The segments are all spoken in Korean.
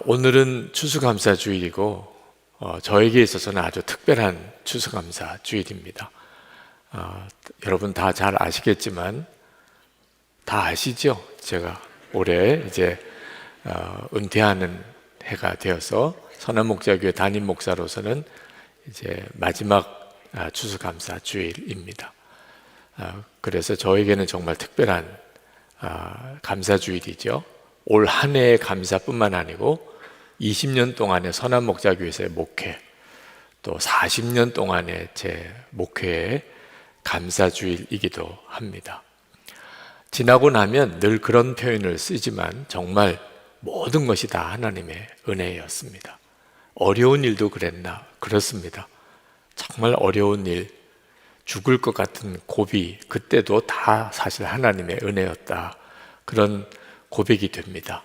오늘은 추수감사주일이고 저에게 있어서는 아주 특별한 추수감사주일입니다. 여러분 다 잘 아시겠지만 다 아시죠? 제가 올해 이제 은퇴하는 해가 되어서 선한목자교회 담임 목사로서는 이제 마지막 추수감사주일입니다. 그래서 저에게는 정말 특별한 감사주일이죠. 올 한 해의 감사뿐만 아니고 20년 동안의 선한목자교회에서의 목회, 또 40년 동안의 제 목회의 감사주일이기도 합니다. 지나고 나면 늘 그런 표현을 쓰지만 정말 모든 것이 다 하나님의 은혜였습니다. 어려운 일도 그랬나? 그렇습니다. 정말 어려운 일, 죽을 것 같은 고비, 그때도 다 사실 하나님의 은혜였다. 그런 고백이 됩니다.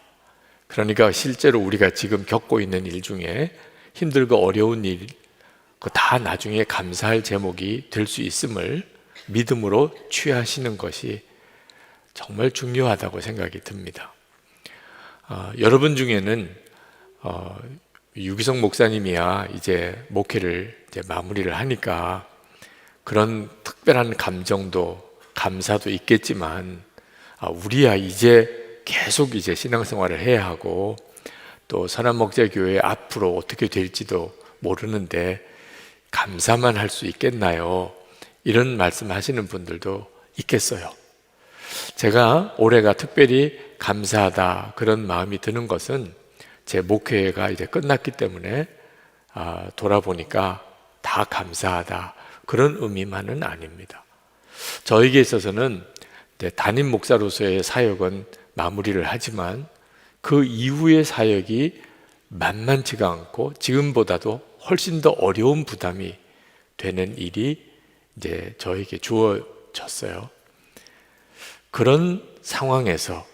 그러니까 실제로 우리가 지금 겪고 있는 일 중에 힘들고 어려운 일, 다 나중에 감사할 제목이 될 수 있음을 믿음으로 취하시는 것이 정말 중요하다고 생각이 듭니다. 여러분 중에는 유기성 목사님이야 이제 목회를 이제 마무리를 하니까 그런 특별한 감정도 감사도 있겠지만 우리야 이제 계속 이제 신앙생활을 해야 하고 또 선한목자교회 앞으로 어떻게 될지도 모르는데 감사만 할 수 있겠나요? 이런 말씀하시는 분들도 있겠어요. 제가 올해가 특별히 감사하다 그런 마음이 드는 것은 제 목회가 이제 끝났기 때문에 돌아보니까 다 감사하다 그런 의미만은 아닙니다. 저에게 있어서는 담임 목사로서의 사역은 마무리를 하지만 그 이후의 사역이 만만치가 않고 지금보다도 훨씬 더 어려운 부담이 되는 일이 이제 저에게 주어졌어요. 그런 상황에서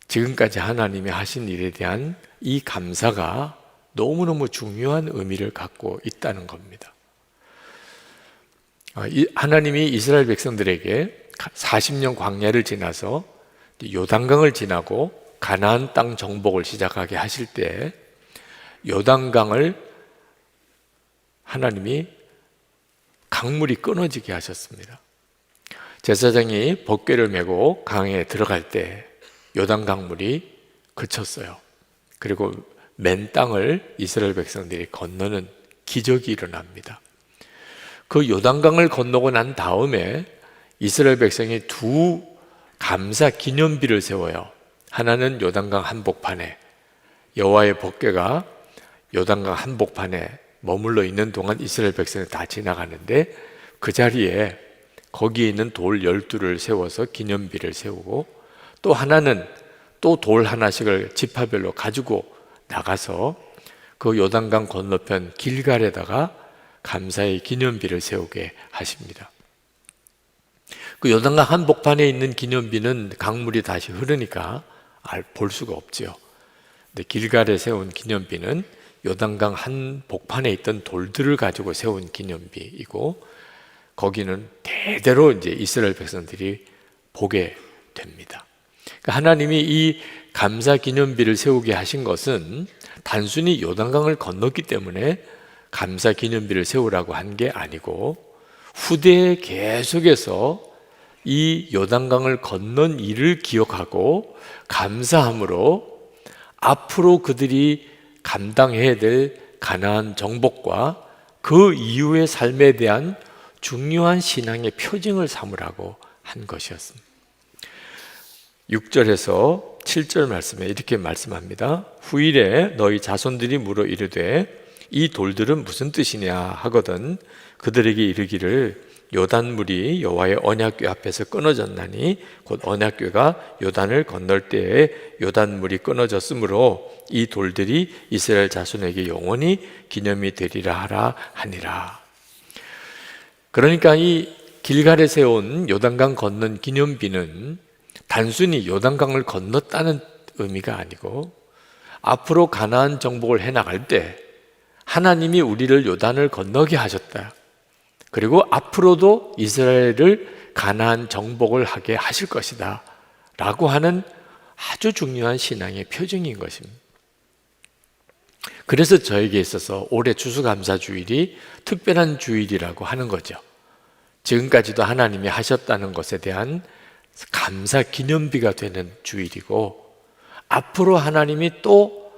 지금까지 하나님이 하신 일에 대한 이 감사가 너무너무 중요한 의미를 갖고 있다는 겁니다. 하나님이 이스라엘 백성들에게 40년 광야를 지나서 요단강을 지나고 가나안 땅 정복을 시작하게 하실 때 요단강을 하나님이 강물이 끊어지게 하셨습니다. 제사장이 법궤를 메고 강에 들어갈 때 요단 강물이 그쳤어요. 그리고 맨 땅을 이스라엘 백성들이 건너는 기적이 일어납니다. 그 요단강을 건너고 난 다음에 이스라엘 백성이 두 감사 기념비를 세워요. 하나는 요단강 한복판에 여호와의 법궤가 요단강 한복판에 머물러 있는 동안 이스라엘 백성이 다 지나가는데 그 자리에 거기에 있는 돌 12를 세워서 기념비를 세우고 또 하나는 또 돌 하나씩을 지파별로 가지고 나가서 그 요단강 건너편 길갈에다가 감사의 기념비를 세우게 하십니다. 그 요단강 한복판에 있는 기념비는 강물이 다시 흐르니까 볼 수가 없지요. 근데 길갈에 세운 기념비는 요단강 한복판에 있던 돌들을 가지고 세운 기념비이고 거기는 대대로 이제 이스라엘 백성들이 보게 됩니다. 그러니까 하나님이 이 감사 기념비를 세우게 하신 것은 단순히 요단강을 건넜기 때문에 감사 기념비를 세우라고 한 게 아니고 후대에 계속해서 이 요단강을 건넌 일을 기억하고 감사함으로 앞으로 그들이 감당해야 될 가나안 정복과 그 이후의 삶에 대한 중요한 신앙의 표징을 삼으라고 한 것이었습니다. 6절에서 7절 말씀에 이렇게 말씀합니다. 후일에 너희 자손들이 물어 이르되 이 돌들은 무슨 뜻이냐 하거든 그들에게 이르기를 요단물이 여호와의 언약궤 앞에서 끊어졌나니 곧 언약궤가 요단을 건널 때에 요단물이 끊어졌으므로 이 돌들이 이스라엘 자손에게 영원히 기념이 되리라 하라 하니라. 그러니까 이 길갈에 세운 요단강 건넌 기념비는 단순히 요단강을 건넜다는 의미가 아니고 앞으로 가나안 정복을 해나갈 때 하나님이 우리를 요단을 건너게 하셨다. 그리고 앞으로도 이스라엘을 가나안 정복을 하게 하실 것이다 라고 하는 아주 중요한 신앙의 표징인 것입니다. 그래서 저에게 있어서 올해 추수감사주일이 특별한 주일이라고 하는 거죠. 지금까지도 하나님이 하셨다는 것에 대한 감사 기념비가 되는 주일이고, 앞으로 하나님이 또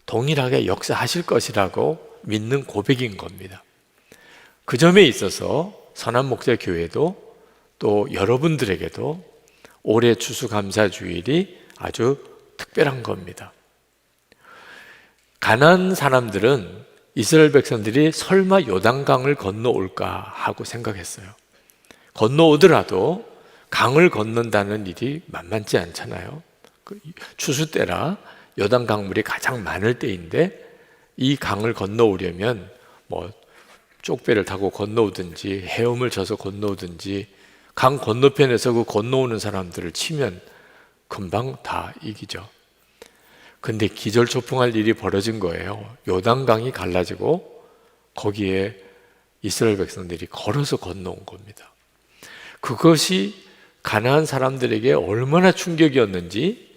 동일하게 역사하실 것이라고 믿는 고백인 겁니다. 그 점에 있어서 선한목자교회도 또 여러분들에게도 올해 추수감사주일이 아주 특별한 겁니다. 가나안 사람들은 이스라엘 백성들이 설마 요단강을 건너올까 하고 생각했어요. 건너오더라도 강을 건넌다는 일이 만만치 않잖아요. 추수 때라 요단강물이 가장 많을 때인데, 이 강을 건너오려면 쪽배를 타고 건너오든지 헤엄을 쳐서 건너오든지, 강 건너편에서 그 건너오는 사람들을 치면 금방 다 이기죠. 근데 기절초풍할 일이 벌어진 거예요. 요단강이 갈라지고 거기에 이스라엘 백성들이 걸어서 건너온 겁니다. 그것이 가나안 사람들에게 얼마나 충격이었는지,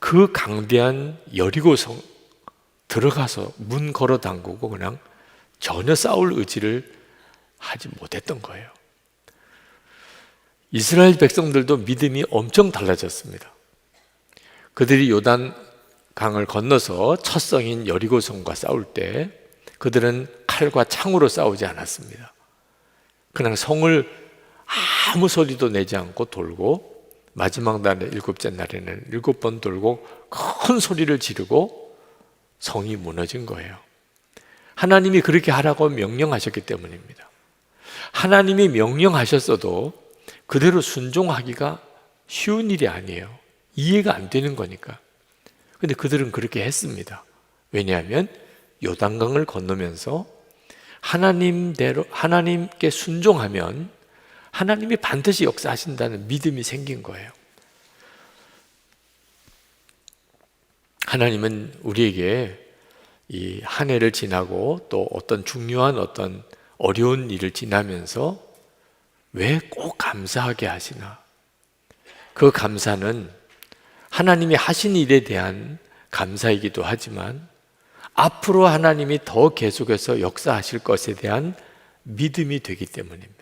그 강대한 여리고성 들어가서 문 걸어 담그고 그냥 전혀 싸울 의지를 하지 못했던 거예요. 이스라엘 백성들도 믿음이 엄청 달라졌습니다. 그들이 요단 강을 건너서 첫 성인 여리고성과 싸울 때 그들은 칼과 창으로 싸우지 않았습니다. 그냥 성을 아무 소리도 내지 않고 돌고, 마지막 날에 7째 날에는 7번 돌고 큰 소리를 지르고 성이 무너진 거예요. 하나님이 그렇게 하라고 명령하셨기 때문입니다. 하나님이 명령하셨어도 그대로 순종하기가 쉬운 일이 아니에요. 이해가 안 되는 거니까. 근데 그들은 그렇게 했습니다. 왜냐하면 요단강을 건너면서 하나님대로, 하나님께 순종하면 하나님이 반드시 역사하신다는 믿음이 생긴 거예요. 하나님은 우리에게 이 한 해를 지나고 또 어떤 중요한 어떤 어려운 일을 지나면서 왜 꼭 감사하게 하시나? 그 감사는 하나님이 하신 일에 대한 감사이기도 하지만, 앞으로 하나님이 더 계속해서 역사하실 것에 대한 믿음이 되기 때문입니다.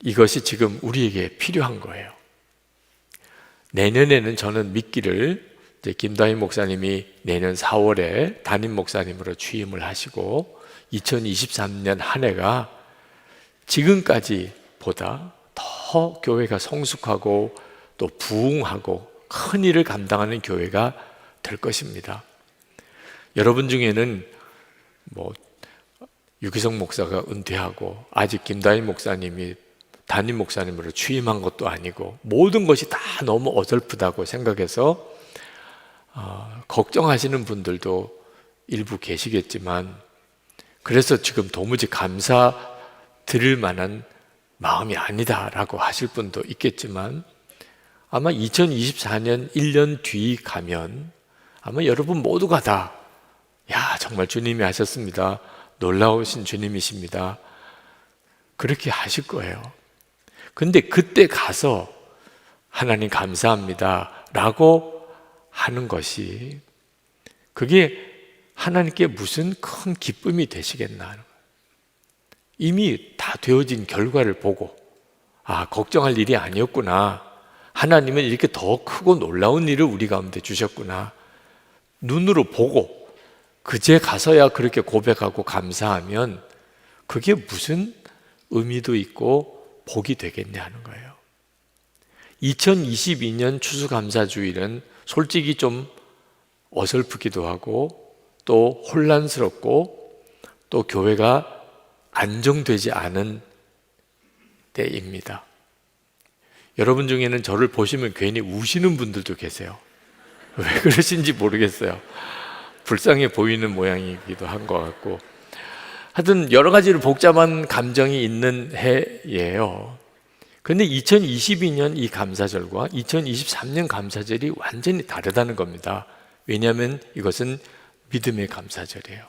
이것이 지금 우리에게 필요한 거예요. 내년에는 저는 믿기를, 김다희 목사님이 내년 4월에 담임 목사님으로 취임을 하시고 2023년 한 해가 지금까지 보다 더 교회가 성숙하고 또 부흥하고 큰 일을 감당하는 교회가 될 것입니다. 여러분 중에는 유기성 목사가 은퇴하고 아직 김다희 목사님이 담임 목사님으로 취임한 것도 아니고 모든 것이 다 너무 어설프다고 생각해서 걱정하시는 분들도 일부 계시겠지만, 그래서 지금 도무지 감사 드릴 만한 마음이 아니다라고 하실 분도 있겠지만, 아마 2024년 1년 뒤 가면 아마 여러분 모두가 다 정말 주님이 하셨습니다, 놀라우신 주님이십니다, 그렇게 하실 거예요. 근데 그때 가서 하나님 감사합니다 라고 하는 것이, 그게 하나님께 무슨 큰 기쁨이 되시겠나. 이미 다 되어진 결과를 보고 걱정할 일이 아니었구나, 하나님은 이렇게 더 크고 놀라운 일을 우리 가운데 주셨구나, 눈으로 보고 그제 가서야 그렇게 고백하고 감사하면 그게 무슨 의미도 있고 복이 되겠냐 하는 거예요. 2022년 추수감사주일은 솔직히 좀 어설프기도 하고 또 혼란스럽고 또 교회가 안정되지 않은 때입니다. 여러분 중에는 저를 보시면 괜히 우시는 분들도 계세요. 왜 그러신지 모르겠어요. 불쌍해 보이는 모양이기도 한 것 같고, 하여튼 여러 가지로 복잡한 감정이 있는 해예요. 그런데 2022년 이 감사절과 2023년 감사절이 완전히 다르다는 겁니다. 왜냐하면 이것은 믿음의 감사절이에요.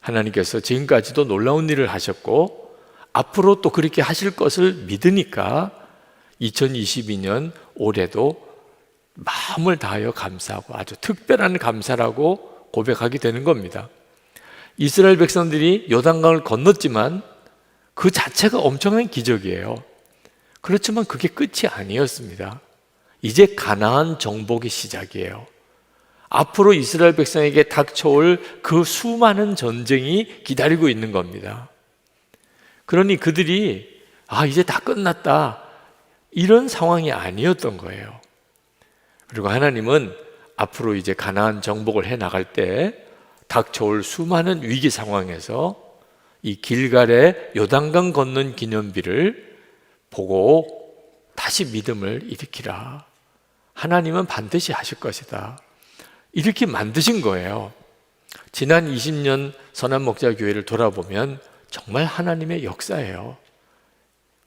하나님께서 지금까지도 놀라운 일을 하셨고 앞으로 또 그렇게 하실 것을 믿으니까 2022년 올해도 마음을 다하여 감사하고 아주 특별한 감사라고 고백하게 되는 겁니다. 이스라엘 백성들이 요단강을 건넜지만 그 자체가 엄청난 기적이에요. 그렇지만 그게 끝이 아니었습니다. 이제 가나안 정복의 시작이에요. 앞으로 이스라엘 백성에게 닥쳐올 그 수많은 전쟁이 기다리고 있는 겁니다. 그러니 그들이 이제 다 끝났다, 이런 상황이 아니었던 거예요. 그리고 하나님은 앞으로 이제 가나안 정복을 해 나갈 때 닥쳐올 수많은 위기 상황에서 이 길갈의 요단강 건넌 기념비를 보고 다시 믿음을 일으키라. 하나님은 반드시 하실 것이다. 이렇게 만드신 거예요. 지난 20년 선한목자교회를 돌아보면 정말 하나님의 역사예요.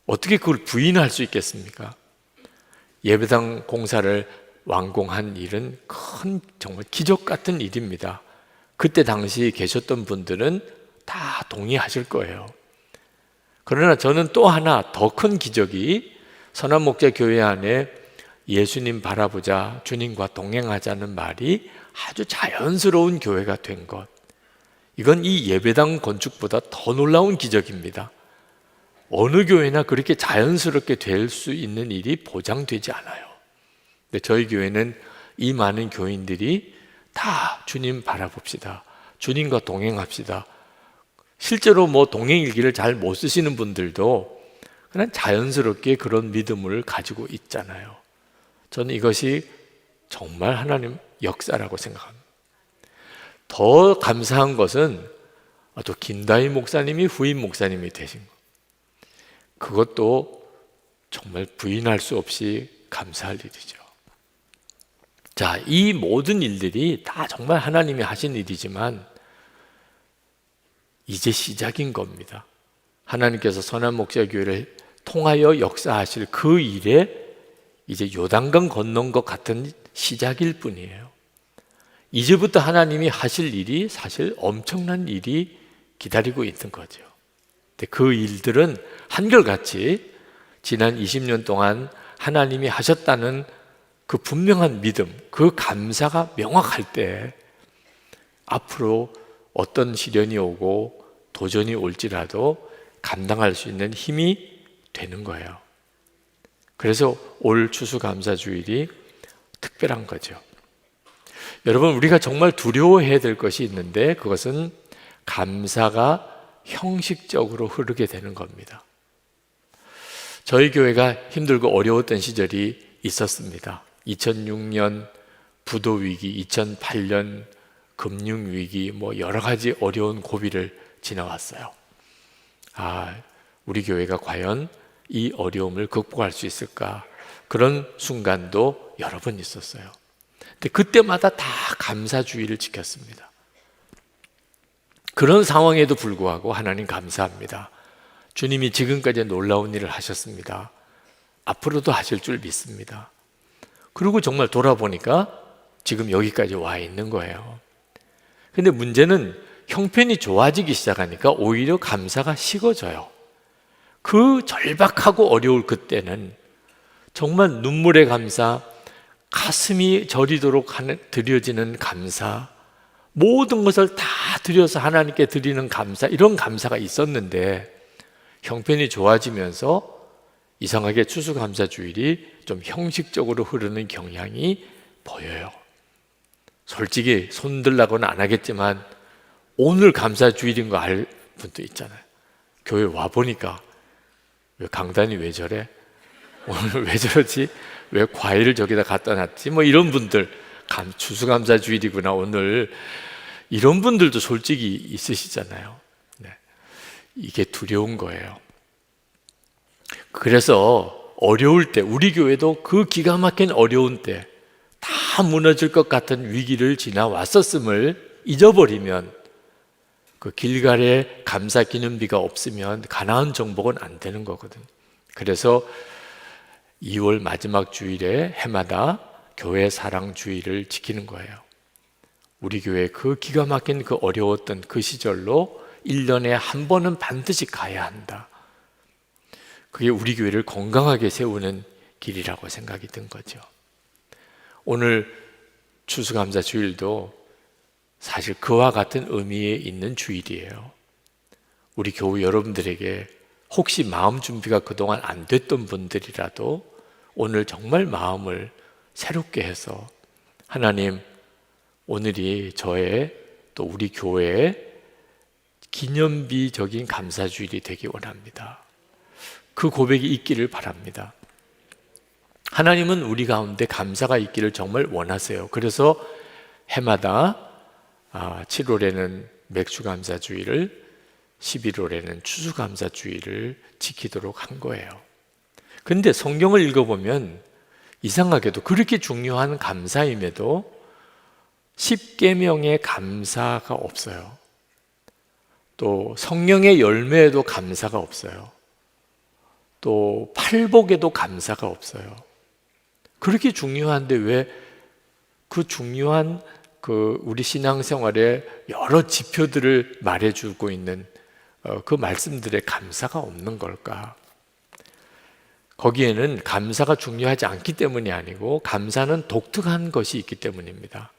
어떻게 그걸 부인할 수 있겠습니까? 예배당 공사를 완공한 일은 큰 정말 기적 같은 일입니다. 그때 당시 계셨던 분들은 다 동의하실 거예요. 그러나 저는 또 하나 더 큰 기적이 선한목자교회 안에 예수님 바라보자, 주님과 동행하자는 말이 아주 자연스러운 교회가 된 것, 이건 이 예배당 건축보다 더 놀라운 기적입니다. 어느 교회나 그렇게 자연스럽게 될 수 있는 일이 보장되지 않아요. 근데 저희 교회는 이 많은 교인들이 다 주님 바라봅시다, 주님과 동행합시다. 실제로 동행일기를 잘 못 쓰시는 분들도 그냥 자연스럽게 그런 믿음을 가지고 있잖아요. 저는 이것이 정말 하나님 역사라고 생각합니다. 더 감사한 것은 또 김다희 목사님이 후임 목사님이 되신 것, 그것도 정말 부인할 수 없이 감사할 일이죠. 자, 이 모든 일들이 다 정말 하나님이 하신 일이지만 이제 시작인 겁니다. 하나님께서 선한목자교회를 통하여 역사하실 그 일에 이제 요단강 건넌 것 같은 시작일 뿐이에요. 이제부터 하나님이 하실 일이 사실 엄청난 일이 기다리고 있는 거죠. 근데 그 일들은 한결같이 지난 20년 동안 하나님이 하셨다는 그 분명한 믿음, 그 감사가 명확할 때 앞으로 어떤 시련이 오고 도전이 올지라도 감당할 수 있는 힘이 되는 거예요. 그래서 올 추수감사주일이 특별한 거죠. 여러분, 우리가 정말 두려워해야 될 것이 있는데 그것은 감사가 형식적으로 흐르게 되는 겁니다. 저희 교회가 힘들고 어려웠던 시절이 있었습니다. 2006년 부도위기, 2008년 금융위기, 여러 가지 어려운 고비를 지나왔어요. 우리 교회가 과연 이 어려움을 극복할 수 있을까? 그런 순간도 여러 번 있었어요. 근데 그때마다 다 감사주의를 지켰습니다. 그런 상황에도 불구하고 하나님 감사합니다. 주님이 지금까지 놀라운 일을 하셨습니다. 앞으로도 하실 줄 믿습니다. 그리고 정말 돌아보니까 지금 여기까지 와 있는 거예요. 근데 문제는 형편이 좋아지기 시작하니까 오히려 감사가 식어져요. 그 절박하고 어려울 그때는 정말 눈물의 감사, 가슴이 저리도록 드려지는 감사, 모든 것을 다 드려서 하나님께 드리는 감사, 이런 감사가 있었는데 형편이 좋아지면서 이상하게 추수감사주일이 좀 형식적으로 흐르는 경향이 보여요. 솔직히 손들라고는 안 하겠지만 오늘 감사주일인 거 알 분도 있잖아요. 교회 와보니까 왜 강단이 왜 저래? 오늘 왜 저러지? 왜 과일을 저기다 갖다 놨지? 이런 분들, 추수감사주일이구나 오늘, 이런 분들도 솔직히 있으시잖아요. 네. 이게 두려운 거예요. 그래서 어려울 때, 우리 교회도 그 기가 막힌 어려운 때, 다 무너질 것 같은 위기를 지나왔었음을 잊어버리면, 그 길갈의 감사 기념비가 없으면 가나안 정복은 안 되는 거거든. 그래서 2월 마지막 주일에 해마다 교회 사랑 주일을 지키는 거예요. 우리 교회 그 기가 막힌 그 어려웠던 그 시절로 1년에 한 번은 반드시 가야 한다. 그게 우리 교회를 건강하게 세우는 길이라고 생각이 든 거죠. 오늘 추수감사 주일도 사실 그와 같은 의미에 있는 주일이에요. 우리 교우 여러분들에게 혹시 마음 준비가 그동안 안 됐던 분들이라도 오늘 정말 마음을 새롭게 해서 하나님, 오늘이 저의 또 우리 교회의 기념비적인 감사주일이 되기 원합니다. 그 고백이 있기를 바랍니다. 하나님은 우리 가운데 감사가 있기를 정말 원하세요. 그래서 해마다 7월에는 맥주감사주일을, 11월에는 추수감사주일을 지키도록 한 거예요. 근데 성경을 읽어보면 이상하게도 그렇게 중요한 감사임에도 10계명의 감사가 없어요. 또 성령의 열매에도 감사가 없어요. 또 팔복에도 감사가 없어요. 그렇게 중요한데 왜 그 중요한 우리 신앙생활의 여러 지표들을 말해주고 있는 그 말씀들에 감사가 없는 걸까? 거기에는 감사가 중요하지 않기 때문이 아니고 감사는 독특한 것이 있기 때문입니다.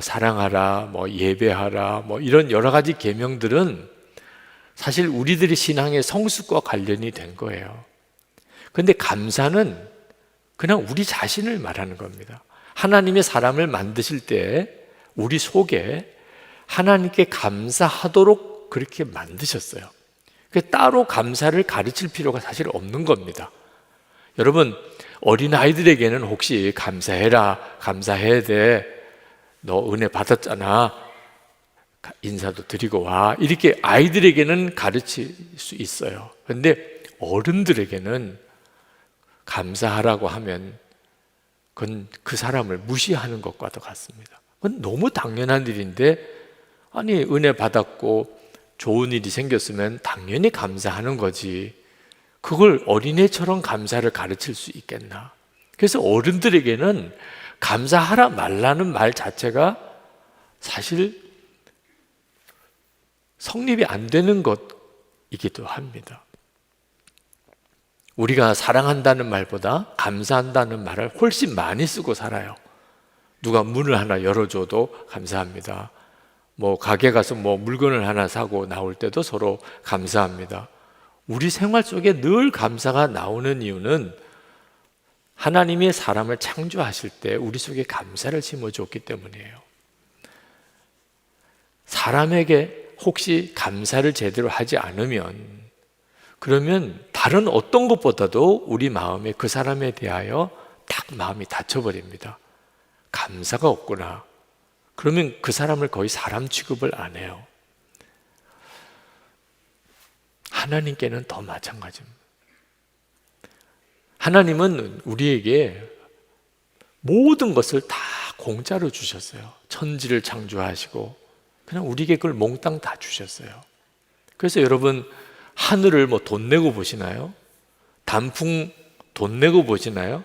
사랑하라, 예배하라, 이런 여러 가지 계명들은 사실 우리들의 신앙의 성숙과 관련이 된 거예요. 그런데 감사는 그냥 우리 자신을 말하는 겁니다. 하나님의 사람을 만드실 때 우리 속에 하나님께 감사하도록 그렇게 만드셨어요. 따로 감사를 가르칠 필요가 사실 없는 겁니다. 여러분, 어린아이들에게는 혹시 감사해라, 감사해야 돼, 너 은혜 받았잖아, 인사도 드리고 와, 이렇게 아이들에게는 가르칠 수 있어요. 그런데 어른들에게는 감사하라고 하면 그건 그 사람을 무시하는 것과도 같습니다. 그건 너무 당연한 일인데, 아니 은혜 받았고 좋은 일이 생겼으면 당연히 감사하는 거지, 그걸 어린애처럼 감사를 가르칠 수 있겠나? 그래서 어른들에게는 감사하라 말라는 말 자체가 사실 성립이 안 되는 것이기도 합니다. 우리가 사랑한다는 말보다 감사한다는 말을 훨씬 많이 쓰고 살아요. 누가 문을 하나 열어줘도 감사합니다. 가게 가서 물건을 하나 사고 나올 때도 서로 감사합니다. 우리 생활 속에 늘 감사가 나오는 이유는 하나님이 사람을 창조하실 때 우리 속에 감사를 심어줬기 때문이에요. 사람에게 혹시 감사를 제대로 하지 않으면, 그러면 다른 어떤 것보다도 우리 마음에 그 사람에 대하여 딱 마음이 닫혀버립니다. 감사가 없구나. 그러면 그 사람을 거의 사람 취급을 안 해요. 하나님께는 더 마찬가지입니다. 하나님은 우리에게 모든 것을 다 공짜로 주셨어요. 천지를 창조하시고 그냥 우리에게 그걸 몽땅 다 주셨어요. 그래서 여러분, 하늘을 돈 내고 보시나요? 단풍 돈 내고 보시나요?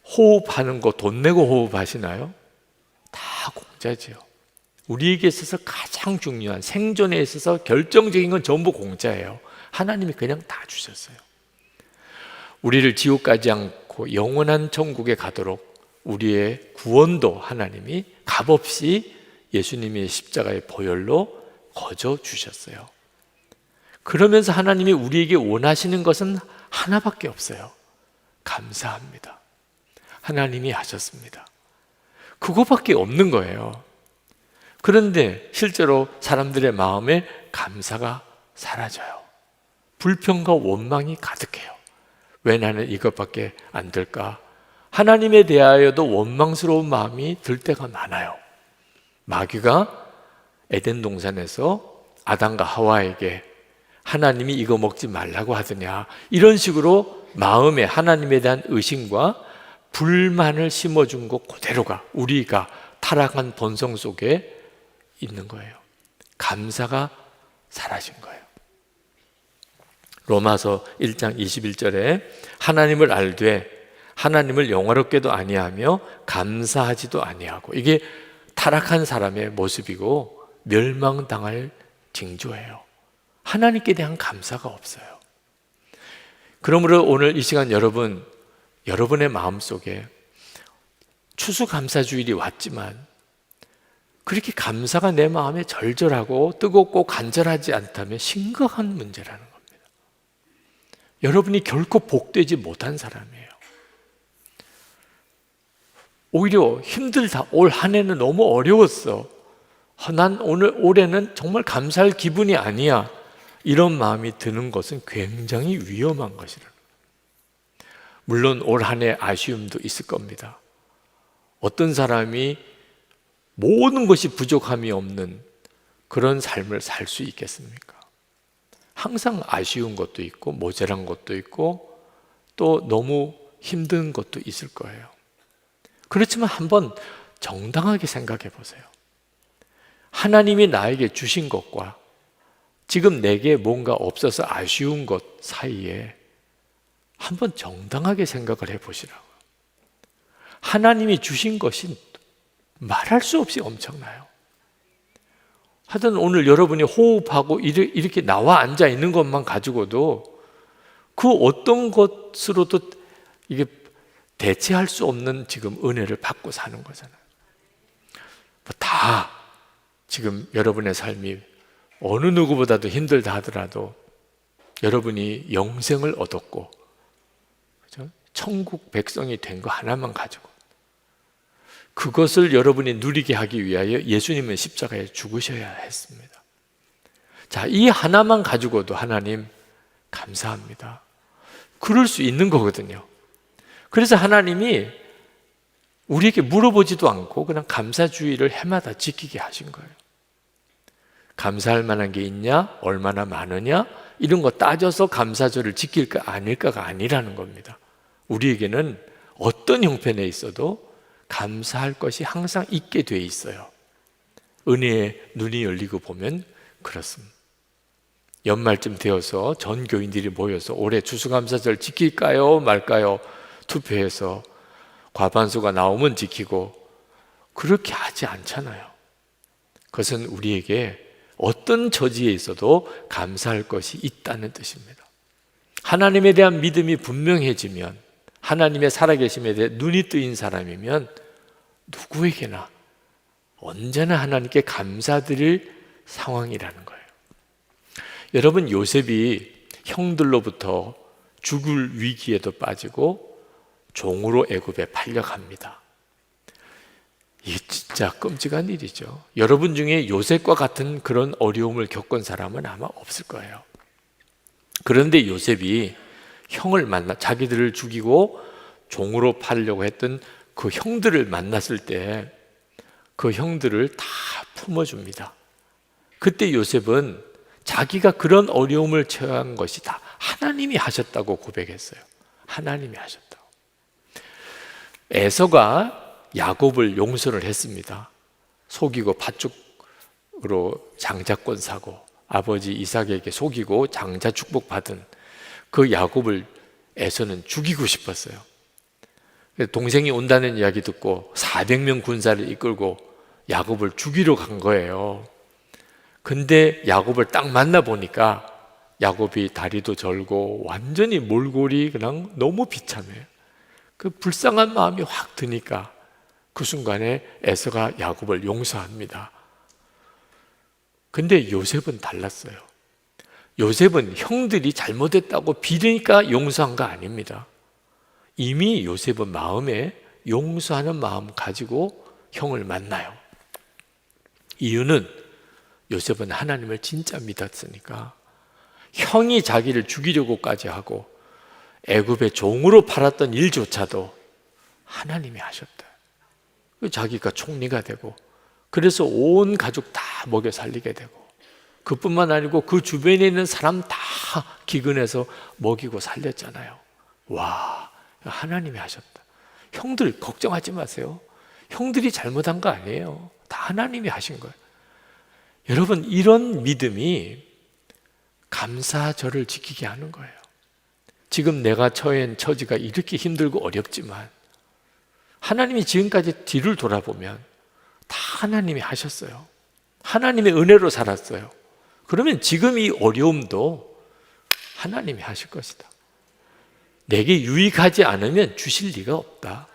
호흡하는 거 돈 내고 호흡하시나요? 다 공짜지요. 우리에게 있어서 가장 중요한, 생존에 있어서 결정적인 건 전부 공짜예요. 하나님이 그냥 다 주셨어요. 우리를 지옥 가지 않고 영원한 천국에 가도록 우리의 구원도 하나님이 값없이 예수님의 십자가의 보혈로 거저 주셨어요. 그러면서 하나님이 우리에게 원하시는 것은 하나밖에 없어요. 감사합니다. 하나님이 하셨습니다. 그거밖에 없는 거예요. 그런데 실제로 사람들의 마음에 감사가 사라져요. 불평과 원망이 가득해요. 왜 나는 이것밖에 안 될까? 하나님에 대하여도 원망스러운 마음이 들 때가 많아요. 마귀가 에덴 동산에서 아담과 하와에게 하나님이 이거 먹지 말라고 하더냐, 이런 식으로 마음에 하나님에 대한 의심과 불만을 심어준 것 그대로가 우리가 타락한 본성 속에 있는 거예요. 감사가 사라진 거예요. 로마서 1장 21절에 하나님을 알되 하나님을 영화롭게도 아니하며 감사하지도 아니하고, 이게 타락한 사람의 모습이고 멸망당할 징조예요. 하나님께 대한 감사가 없어요. 그러므로 오늘 이 시간 여러분, 여러분의 마음속에 추수감사주일이 왔지만 그렇게 감사가 내 마음에 절절하고 뜨겁고 간절하지 않다면 심각한 문제라는 겁니다. 여러분이 결코 복되지 못한 사람이에요. 오히려 힘들다. 올 한 해는 너무 어려웠어. 난 올해는 정말 감사할 기분이 아니야. 이런 마음이 드는 것은 굉장히 위험한 것이라. 물론 올 한 해 아쉬움도 있을 겁니다. 어떤 사람이 모든 것이 부족함이 없는 그런 삶을 살 수 있겠습니까? 항상 아쉬운 것도 있고 모자란 것도 있고 또 너무 힘든 것도 있을 거예요. 그렇지만 한번 정당하게 생각해 보세요. 하나님이 나에게 주신 것과 지금 내게 뭔가 없어서 아쉬운 것 사이에 한번 정당하게 생각을 해 보시라고요. 하나님이 주신 것이 말할 수 없이 엄청나요. 하여튼 오늘 여러분이 호흡하고 이렇게 나와 앉아 있는 것만 가지고도 그 어떤 것으로도 이게 대체할 수 없는 지금 은혜를 받고 사는 거잖아요. 다 지금 여러분의 삶이 어느 누구보다도 힘들다 하더라도 여러분이 영생을 얻었고, 그렇죠? 천국 백성이 된 거 하나만 가지고 그것을 여러분이 누리게 하기 위하여 예수님은 십자가에 죽으셔야 했습니다. 자, 이 하나만 가지고도 하나님 감사합니다. 그럴 수 있는 거거든요. 그래서 하나님이 우리에게 물어보지도 않고 그냥 감사주의를 해마다 지키게 하신 거예요. 감사할 만한 게 있냐? 얼마나 많으냐? 이런 거 따져서 감사절을 지킬까 아닐까가 아니라는 겁니다. 우리에게는 어떤 형편에 있어도 감사할 것이 항상 있게 돼 있어요. 은혜의 눈이 열리고 보면 그렇습니다. 연말쯤 되어서 전 교인들이 모여서 올해 추수감사절 지킬까요 말까요 투표해서 과반수가 나오면 지키고 그렇게 하지 않잖아요. 그것은 우리에게 어떤 처지에 있어도 감사할 것이 있다는 뜻입니다. 하나님에 대한 믿음이 분명해지면, 하나님의 살아계심에 대해 눈이 뜨인 사람이면 누구에게나 언제나 하나님께 감사드릴 상황이라는 거예요. 여러분, 요셉이 형들로부터 죽을 위기에도 빠지고 종으로 애굽에 팔려갑니다. 이게 진짜 끔찍한 일이죠. 여러분 중에 요셉과 같은 그런 어려움을 겪은 사람은 아마 없을 거예요. 그런데 요셉이 형을 만나 자기들을 죽이고 종으로 팔려고 했던 그 형들을 만났을 때 그 형들을 다 품어줍니다. 그때 요셉은 자기가 그런 어려움을 처한 것이 다 하나님이 하셨다고 고백했어요. 하나님이 하셨다고. 에서가 야곱을 용서를 했습니다. 속이고 팥죽으로 장자권 사고 아버지 이삭에게 속이고 장자 축복받은 그 야곱을 에서는 죽이고 싶었어요. 동생이 온다는 이야기 듣고 400명 군사를 이끌고 야곱을 죽이러 간 거예요. 근데 야곱을 딱 만나보니까 야곱이 다리도 절고 완전히 몰골이 그냥 너무 비참해요. 그 불쌍한 마음이 확 드니까 그 순간에 에서가 야곱을 용서합니다. 근데 요셉은 달랐어요. 요셉은 형들이 잘못했다고 비리니까 용서한 거 아닙니다. 이미 요셉은 마음에 용서하는 마음 가지고 형을 만나요. 이유는 요셉은 하나님을 진짜 믿었으니까 형이 자기를 죽이려고까지 하고 애굽의 종으로 팔았던 일조차도 하나님이 하셨다. 자기가 총리가 되고 그래서 온 가족 다 먹여 살리게 되고 그뿐만 아니고 그 주변에 있는 사람 다 기근해서 먹이고 살렸잖아요. 와, 하나님이 하셨다. 형들 걱정하지 마세요. 형들이 잘못한 거 아니에요. 다 하나님이 하신 거예요. 여러분, 이런 믿음이 감사절을 지키게 하는 거예요. 지금 내가 처한 처지가 이렇게 힘들고 어렵지만 하나님이 지금까지 뒤를 돌아보면 다 하나님이 하셨어요. 하나님의 은혜로 살았어요. 그러면 지금 이 어려움도 하나님이 하실 것이다. 내게 유익하지 않으면 주실 리가 없다.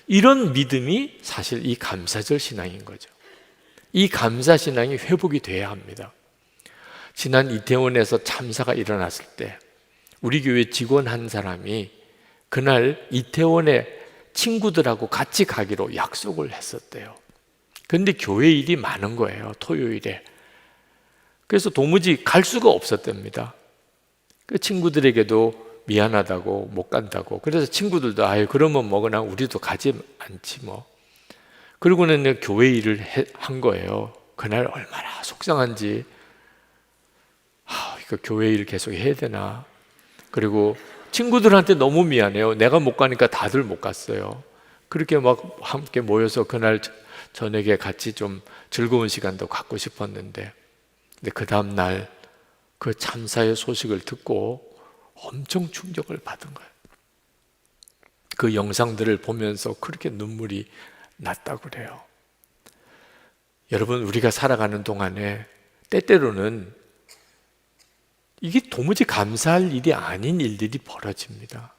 이런 믿음이 사실 이 감사절 신앙인 거죠. 이 감사 신앙이 회복이 돼야 합니다. 지난 이태원에서 참사가 일어났을 때 우리 교회 직원 한 사람이 그날 이태원에 친구들하고 같이 가기로 약속을 했었대요. 그런데 교회 일이 많은 거예요, 토요일에. 그래서 도무지 갈 수가 없었답니다. 그 친구들에게도 미안하다고 못 간다고. 그래서 친구들도 아유 그러면 뭐거나 우리도 가지 않지 뭐. 그리고는 교회 일을 한 거예요. 그날 얼마나 속상한지. 이거 교회 일 계속 해야 되나. 그리고 친구들한테 너무 미안해요. 내가 못 가니까 다들 못 갔어요. 그렇게 막 함께 모여서 그날 저녁에 같이 좀 즐거운 시간도 갖고 싶었는데, 근데 그 다음 날 그 참사의 소식을 듣고 엄청 충격을 받은 거예요. 그 영상들을 보면서 그렇게 눈물이 났다고 그래요. 여러분, 우리가 살아가는 동안에 때때로는 이게 도무지 감사할 일이 아닌 일들이 벌어집니다.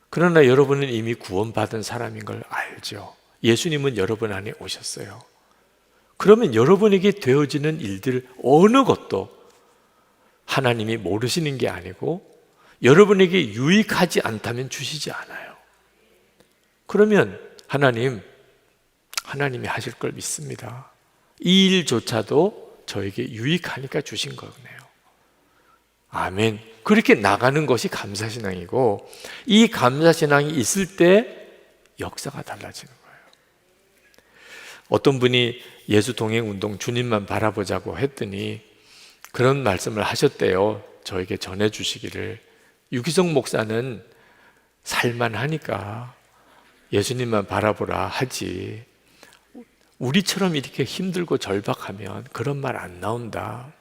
그러나 여러분은 이미 구원받은 사람인 걸 알죠. 예수님은 여러분 안에 오셨어요. 그러면 여러분에게 되어지는 일들 어느 것도 하나님이 모르시는 게 아니고 여러분에게 유익하지 않다면 주시지 않아요. 그러면 하나님이 하실 걸 믿습니다. 이 일조차도 저에게 유익하니까 주신 거네요. 아멘. 그렇게 나가는 것이 감사신앙이고, 이 감사신앙이 있을 때 역사가 달라지는 거예요. 어떤 분이 예수 동행 운동 주님만 바라보자고 했더니 그런 말씀을 하셨대요. 저에게 전해주시기를, 유기성 목사는 살만하니까 예수님만 바라보라 하지, 우리처럼 이렇게 힘들고 절박하면 그런 말 안 나온다.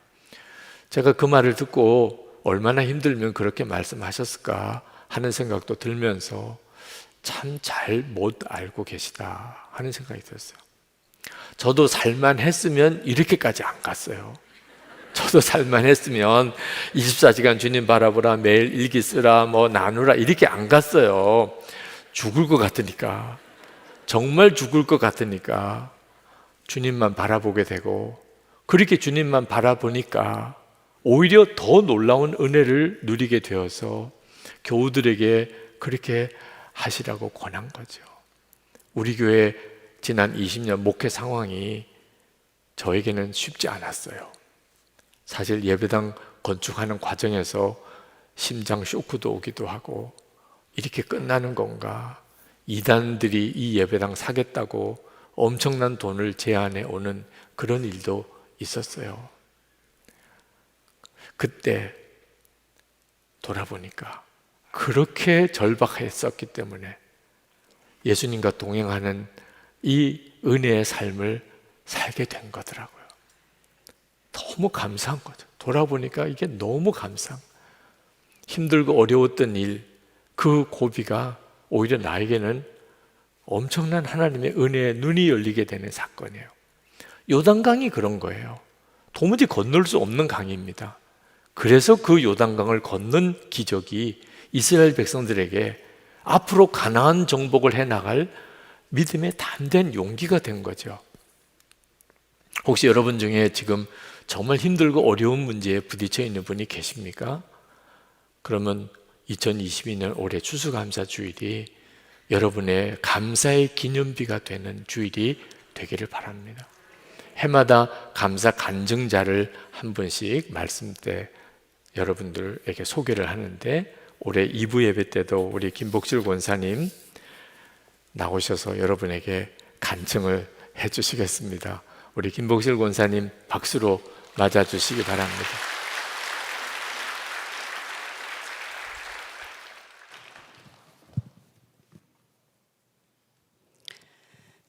제가 그 말을 듣고 얼마나 힘들면 그렇게 말씀하셨을까 하는 생각도 들면서 참 잘 못 알고 계시다 하는 생각이 들었어요. 저도 살만했으면 이렇게까지 안 갔어요. 저도 살만했으면 24시간 주님 바라보라, 매일 일기 쓰라, 뭐 나누라 이렇게 안 갔어요. 죽을 것 같으니까, 정말 죽을 것 같으니까 주님만 바라보게 되고, 그렇게 주님만 바라보니까 오히려 더 놀라운 은혜를 누리게 되어서 교우들에게 그렇게 하시라고 권한 거죠. 우리 교회 지난 20년 목회 상황이 저에게는 쉽지 않았어요. 사실 예배당 건축하는 과정에서 심장 쇼크도 오기도 하고, 이렇게 끝나는 건가, 이단들이 이 예배당 사겠다고 엄청난 돈을 제안해 오는 그런 일도 있었어요. 그때 돌아보니까 그렇게 절박했었기 때문에 예수님과 동행하는 이 은혜의 삶을 살게 된 거더라고요. 너무 감사한 거죠. 돌아보니까 이게 너무 감사한, 힘들고 어려웠던 일, 그 고비가 오히려 나에게는 엄청난 하나님의 은혜에 눈이 열리게 되는 사건이에요. 요단강이 그런 거예요. 도무지 건널 수 없는 강입니다. 그래서 그 요단강을 건넌 기적이 이스라엘 백성들에게 앞으로 가나안 정복을 해나갈 믿음의 담대한 용기가 된 거죠. 혹시 여러분 중에 지금 정말 힘들고 어려운 문제에 부딪혀 있는 분이 계십니까? 그러면 2022년 올해 추수감사주일이 여러분의 감사의 기념비가 되는 주일이 되기를 바랍니다. 해마다 감사 간증자를 한 분씩 말씀 때 여러분들에게 소개를 하는데, 올해 2부 예배 때도 우리 김복실 권사님 나오셔서 여러분에게 간증을 해주시겠습니다. 우리 김복실 권사님 박수로 맞아주시기 바랍니다.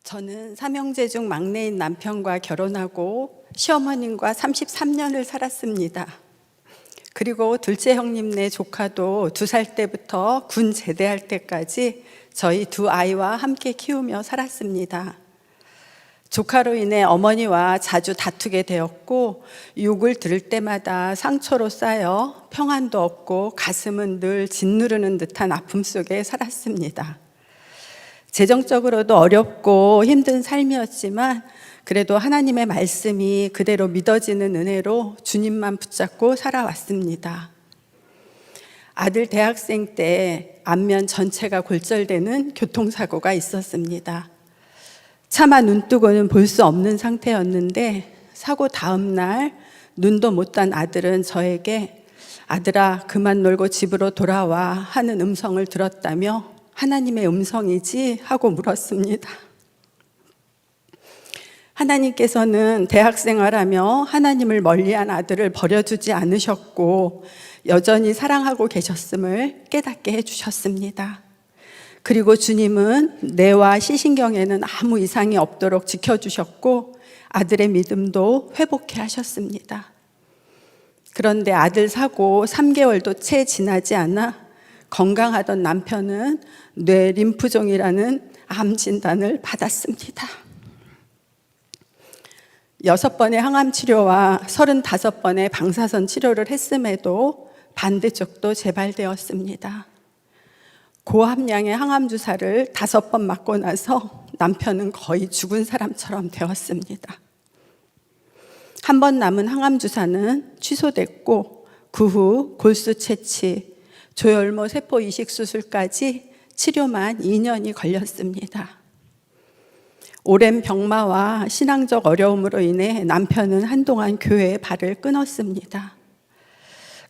저는 삼형제 중 막내인 남편과 결혼하고 시어머님과 33년을 살았습니다. 그리고 둘째 형님네 조카도 2살 때부터 군 제대할 때까지 저희 두 아이와 함께 키우며 살았습니다. 조카로 인해 어머니와 자주 다투게 되었고 욕을 들을 때마다 상처로 쌓여 평안도 없고 가슴은 늘 짓누르는 듯한 아픔 속에 살았습니다. 재정적으로도 어렵고 힘든 삶이었지만 그래도 하나님의 말씀이 그대로 믿어지는 은혜로 주님만 붙잡고 살아왔습니다. 아들 대학생 때 안면 전체가 골절되는 교통사고가 있었습니다. 차마 눈뜨고는 볼 수 없는 상태였는데 사고 다음 날 눈도 못 딴 아들은 저에게 아들아 그만 놀고 집으로 돌아와 하는 음성을 들었다며 하나님의 음성이지 하고 물었습니다. 하나님께서는 대학생활하며 하나님을 멀리한 아들을 버려두지 않으셨고 여전히 사랑하고 계셨음을 깨닫게 해주셨습니다. 그리고 주님은 뇌와 시신경에는 아무 이상이 없도록 지켜주셨고 아들의 믿음도 회복해 하셨습니다. 그런데 아들 사고 3개월도 채 지나지 않아 건강하던 남편은 뇌 림프종이라는 암 진단을 받았습니다. 6번의 항암 치료와 35번의 방사선 치료를 했음에도 반대쪽도 재발되었습니다. 고함량의 항암 주사를 5번 맞고 나서 남편은 거의 죽은 사람처럼 되었습니다. 한 번 남은 항암 주사는 취소됐고 그 후 골수 채취, 조혈모 세포 이식 수술까지 치료만 2년이 걸렸습니다. 오랜 병마와 신앙적 어려움으로 인해 남편은 한동안 교회에 발을 끊었습니다.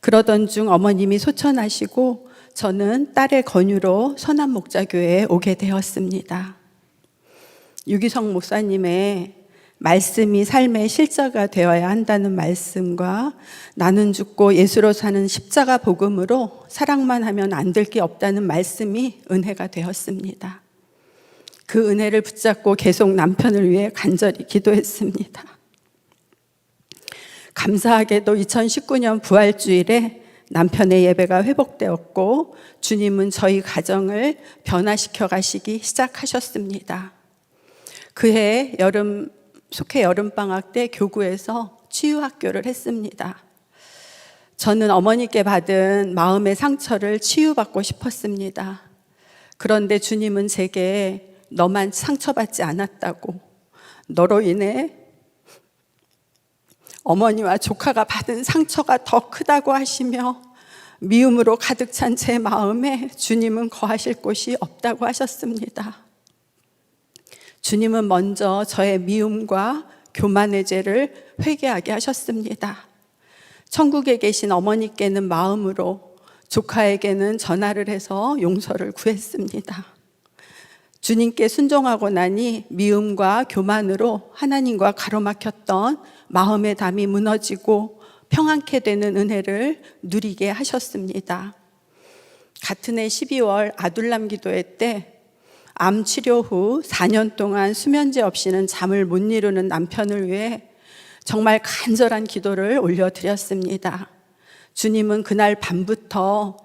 그러던 중 어머님이 소천하시고 저는 딸의 권유로 선한목자교회에 오게 되었습니다. 유기성 목사님의 말씀이 삶의 실자가 되어야 한다는 말씀과 나는 죽고 예수로 사는 십자가 복음으로 사랑만 하면 안 될 게 없다는 말씀이 은혜가 되었습니다. 그 은혜를 붙잡고 계속 남편을 위해 간절히 기도했습니다. 감사하게도 2019년 부활주일에 남편의 예배가 회복되었고 주님은 저희 가정을 변화시켜 가시기 시작하셨습니다. 그해 속해 여름방학 때 교구에서 치유학교를 했습니다. 저는 어머니께 받은 마음의 상처를 치유받고 싶었습니다. 그런데 주님은 제게 너만 상처받지 않았다고, 너로 인해 어머니와 조카가 받은 상처가 더 크다고 하시며 미움으로 가득 찬 제 마음에 주님은 거하실 곳이 없다고 하셨습니다. 주님은 먼저 저의 미움과 교만의 죄를 회개하게 하셨습니다. 천국에 계신 어머니께는 마음으로, 조카에게는 전화를 해서 용서를 구했습니다. 주님께 순종하고 나니 미움과 교만으로 하나님과 가로막혔던 마음의 담이 무너지고 평안케 되는 은혜를 누리게 하셨습니다. 같은 해 12월 아둘람 기도회 때 암 치료 후 4년 동안 수면제 없이는 잠을 못 이루는 남편을 위해 정말 간절한 기도를 올려드렸습니다. 주님은 그날 밤부터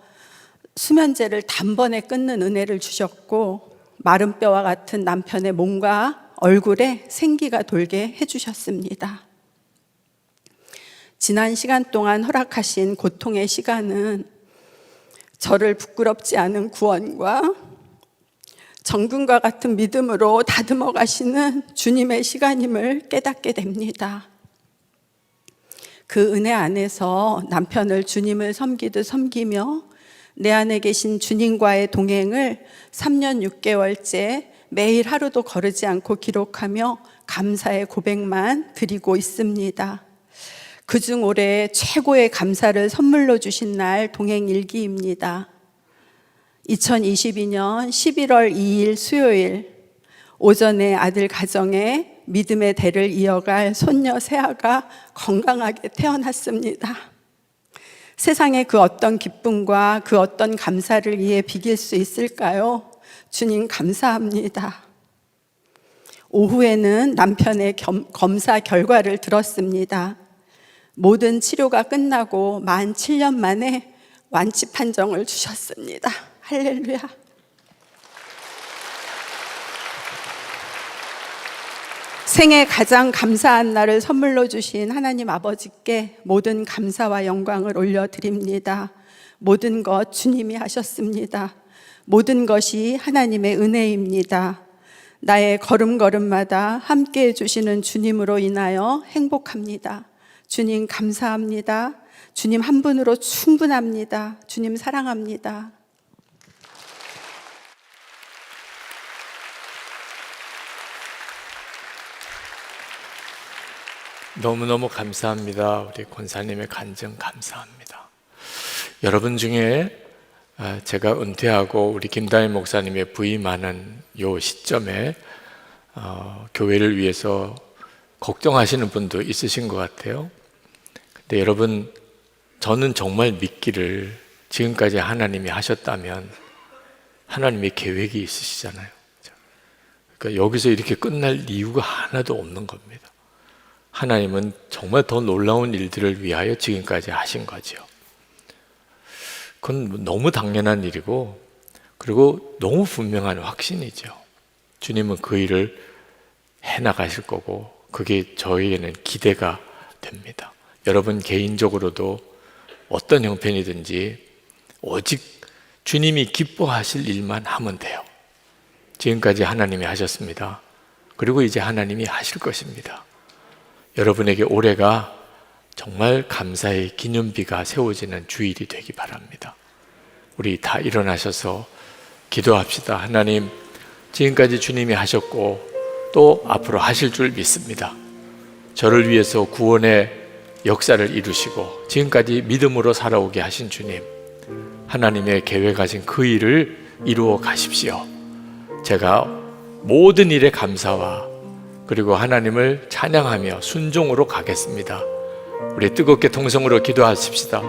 수면제를 단번에 끊는 은혜를 주셨고 마른 뼈와 같은 남편의 몸과 얼굴에 생기가 돌게 해주셨습니다. 지난 시간 동안 허락하신 고통의 시간은 저를 부끄럽지 않은 구원과 정금과 같은 믿음으로 다듬어 가시는 주님의 시간임을 깨닫게 됩니다. 그 은혜 안에서 남편을 주님을 섬기듯 섬기며 내 안에 계신 주님과의 동행을 3년 6개월째 매일 하루도 거르지 않고 기록하며 감사의 고백만 드리고 있습니다. 그중 올해 최고의 감사를 선물로 주신 날 동행일기입니다. 2022년 11월 2일 수요일 오전에 아들 가정에 믿음의 대를 이어갈 손녀 세아가 건강하게 태어났습니다. 세상의 그 어떤 기쁨과 그 어떤 감사를 이에 비길 수 있을까요? 주님 감사합니다. 오후에는 남편의 검사 결과를 들었습니다. 모든 치료가 끝나고 만 7년 만에 완치 판정을 주셨습니다. 할렐루야. 생애 가장 감사한 날을 선물로 주신 하나님 아버지께 모든 감사와 영광을 올려드립니다. 모든 것 주님이 하셨습니다. 모든 것이 하나님의 은혜입니다. 나의 걸음걸음마다 함께해 주시는 주님으로 인하여 행복합니다. 주님 감사합니다. 주님 한 분으로 충분합니다. 주님 사랑합니다. 너무너무 감사합니다. 우리 권사님의 간증 감사합니다. 여러분 중에 제가 은퇴하고 우리 김다희 목사님의 부임하는 요 시점에 교회를 위해서 걱정하시는 분도 있으신 것 같아요. 근데 여러분, 저는 정말 믿기를 지금까지 하나님이 하셨다면 하나님의 계획이 있으시잖아요. 그러니까 여기서 이렇게 끝날 이유가 하나도 없는 겁니다. 하나님은 정말 더 놀라운 일들을 위하여 지금까지 하신 거죠. 그건 너무 당연한 일이고, 그리고 너무 분명한 확신이죠. 주님은 그 일을 해나가실 거고, 그게 저희에게는 기대가 됩니다. 여러분 개인적으로도 어떤 형편이든지 오직 주님이 기뻐하실 일만 하면 돼요. 지금까지 하나님이 하셨습니다. 그리고 이제 하나님이 하실 것입니다. 여러분에게 올해가 정말 감사의 기념비가 세워지는 주일이 되기 바랍니다. 우리 다 일어나셔서 기도합시다. 하나님, 지금까지 주님이 하셨고 또 앞으로 하실 줄 믿습니다. 저를 위해서 구원의 역사를 이루시고 지금까지 믿음으로 살아오게 하신 주님, 하나님의 계획하신 그 일을 이루어 가십시오. 제가 모든 일에 감사와 그리고 하나님을 찬양하며 순종으로 가겠습니다. 우리 뜨겁게 통성으로 기도하십시다.